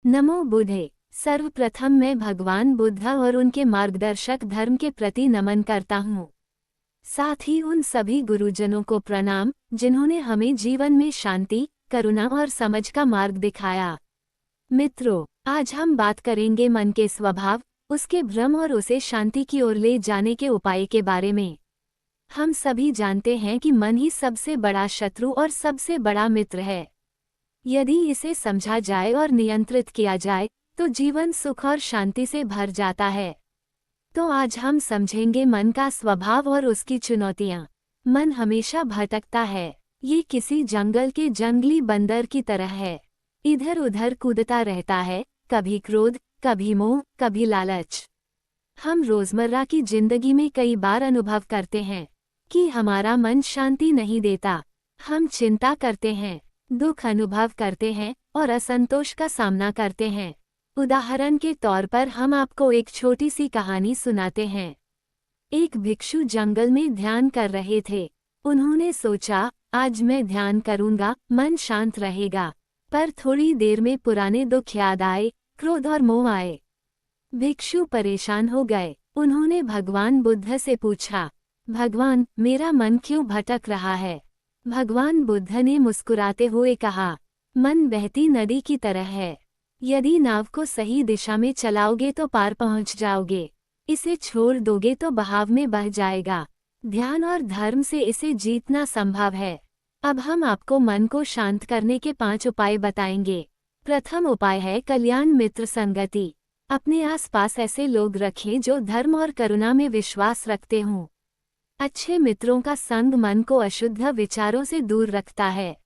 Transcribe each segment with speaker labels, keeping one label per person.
Speaker 1: नमो बुद्धे। सर्वप्रथम मैं भगवान बुद्ध और उनके मार्गदर्शक धर्म के प्रति नमन करता हूँ। साथ ही उन सभी गुरुजनों को प्रणाम जिन्होंने हमें जीवन में शांति, करुणा और समझ का मार्ग दिखाया। मित्रों, आज हम बात करेंगे मन के स्वभाव, उसके भ्रम और उसे शांति की ओर ले जाने के उपाय के बारे में। हम सभी जानते हैं कि मन ही सबसे बड़ा शत्रु और सबसे बड़ा मित्र है। यदि इसे समझा जाए और नियंत्रित किया जाए तो जीवन सुख और शांति से भर जाता है। तो आज हम समझेंगे मन का स्वभाव और उसकी चुनौतियाँ। मन हमेशा भटकता है। ये किसी जंगल के जंगली बंदर की तरह है। इधर उधर कूदता रहता है, कभी क्रोध, कभी मोह, कभी लालच। हम रोजमर्रा की जिंदगी में कई बार अनुभव करते हैं कि हमारा मन शांति नहीं देता। हम चिंता करते हैं, दुख अनुभव करते हैं और असंतोष का सामना करते हैं। उदाहरण के तौर पर हम आपको एक छोटी सी कहानी सुनाते हैं। एक भिक्षु जंगल में ध्यान कर रहे थे। उन्होंने सोचा, आज मैं ध्यान करूंगा, मन शांत रहेगा। पर थोड़ी देर में पुराने दुख याद आए, क्रोध और मोह आए। भिक्षु परेशान हो गए। उन्होंने भगवान बुद्ध से पूछा, भगवान, मेरा मन क्यों भटक रहा है? भगवान बुद्ध ने मुस्कुराते हुए कहा, मन बहती नदी की तरह है। यदि नाव को सही दिशा में चलाओगे तो पार पहुंच जाओगे। इसे छोड़ दोगे तो बहाव में बह जाएगा। ध्यान और धर्म से इसे जीतना संभव है। अब हम आपको मन को शांत करने के 5 उपाय बताएंगे। प्रथम उपाय है कल्याण मित्र संगति। अपने आसपास ऐसे लोग रखें जो धर्म और करुणा में विश्वास रखते हों। अच्छे मित्रों का संग मन को अशुद्ध विचारों से दूर रखता है।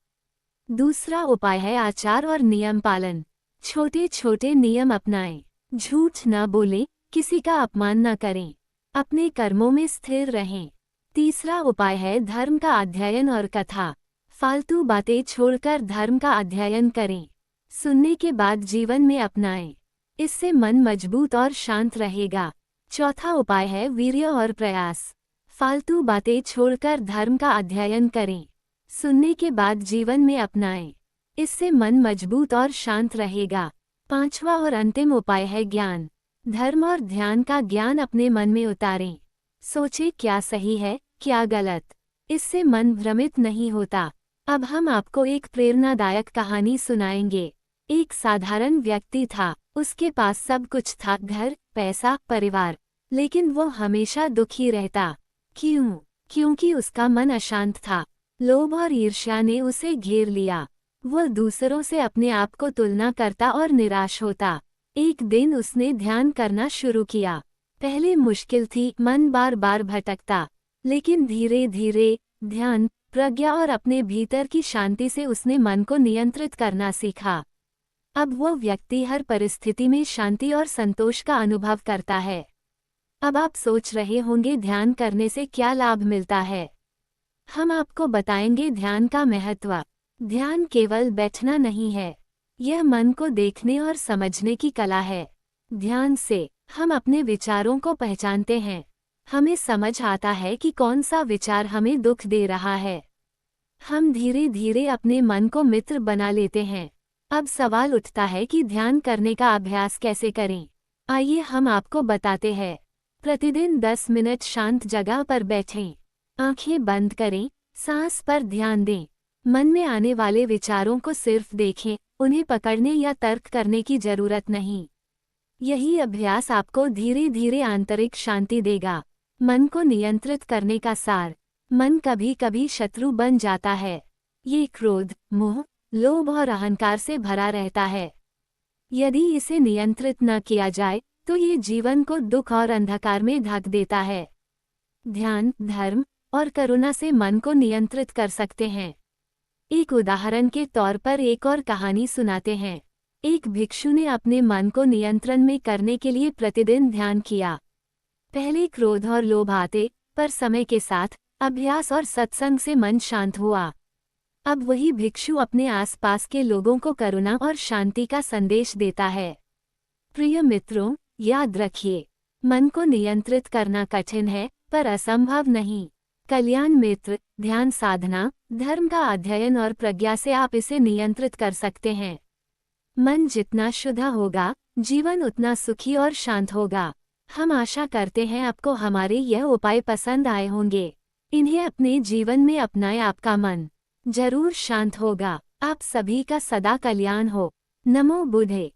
Speaker 1: दूसरा उपाय है आचार और नियम पालन। छोटे छोटे नियम अपनाएं। झूठ न बोलें, किसी का अपमान न करें, अपने कर्मों में स्थिर रहें। तीसरा उपाय है धर्म का अध्ययन और कथा। फालतू बातें छोड़कर धर्म का अध्ययन करें। सुनने के बाद जीवन में अपनाएं। इससे मन मजबूत और शांत रहेगा। चौथा उपाय है वीर्य और प्रयास। फालतू बातें छोड़कर धर्म का अध्ययन करें। सुनने के बाद जीवन में अपनाएं। इससे मन मजबूत और शांत रहेगा। पांचवा और अंतिम उपाय है ज्ञान। धर्म और ध्यान का ज्ञान अपने मन में उतारें। सोचें क्या सही है, क्या गलत। इससे मन भ्रमित नहीं होता। अब हम आपको एक प्रेरणादायक कहानी सुनाएंगे। एक साधारण व्यक्ति था। उसके पास सब कुछ था, घर, पैसा, परिवार, लेकिन वो हमेशा दुखी रहता। क्यों? क्योंकि उसका मन अशांत था। लोभ और ईर्ष्या ने उसे घेर लिया। वह दूसरों से अपने आप को तुलना करता और निराश होता। एक दिन उसने ध्यान करना शुरू किया। पहले मुश्किल थी, मन बार बार भटकता, लेकिन धीरे धीरे ध्यान, प्रज्ञा और अपने भीतर की शांति से उसने मन को नियंत्रित करना सीखा। अब वो व्यक्ति हर परिस्थिति में शांति और संतोष का अनुभव करता है। अब आप सोच रहे होंगे ध्यान करने से क्या लाभ मिलता है। हम आपको बताएंगे ध्यान का महत्व। ध्यान केवल बैठना नहीं है, यह मन को देखने और समझने की कला है। ध्यान से हम अपने विचारों को पहचानते हैं। हमें समझ आता है कि कौन सा विचार हमें दुख दे रहा है। हम धीरे धीरे अपने मन को मित्र बना लेते हैं। अब सवाल उठता है कि ध्यान करने का अभ्यास कैसे करें। आइए हम आपको बताते हैं। प्रतिदिन 10 मिनट शांत जगह पर बैठें। आंखें बंद करें, सांस पर ध्यान दें। मन में आने वाले विचारों को सिर्फ देखें, उन्हें पकड़ने या तर्क करने की जरूरत नहीं। यही अभ्यास आपको धीरे धीरे आंतरिक शांति देगा। मन को नियंत्रित करने का सार। मन कभी कभी शत्रु बन जाता है। ये क्रोध, मोह, लोभ और अहंकार से भरा रहता है। यदि इसे नियंत्रित न किया जाए तो ये जीवन को दुख और अंधकार में ढक देता है। ध्यान, धर्म और करुणा से मन को नियंत्रित कर सकते हैं। एक उदाहरण के तौर पर एक और कहानी सुनाते हैं। एक भिक्षु ने अपने मन को नियंत्रण में करने के लिए प्रतिदिन ध्यान किया। पहले क्रोध और लोभ आते, पर समय के साथ अभ्यास और सत्संग से मन शांत हुआ। अब वही भिक्षु अपने आसपास के लोगों को करुणा और शांति का संदेश देता है। प्रिय मित्रों, याद रखिए, मन को नियंत्रित करना कठिन है, पर असंभव नहीं। कल्याण मित्र, ध्यान साधना, धर्म का अध्ययन और प्रज्ञा से आप इसे नियंत्रित कर सकते हैं। मन जितना शुद्ध होगा, जीवन उतना सुखी और शांत होगा। हम आशा करते हैं आपको हमारे यह उपाय पसंद आए होंगे। इन्हें अपने जीवन में अपनाएं, आपका मन जरूर शांत होगा। आप सभी का सदा कल्याण हो। नमो बुद्धे।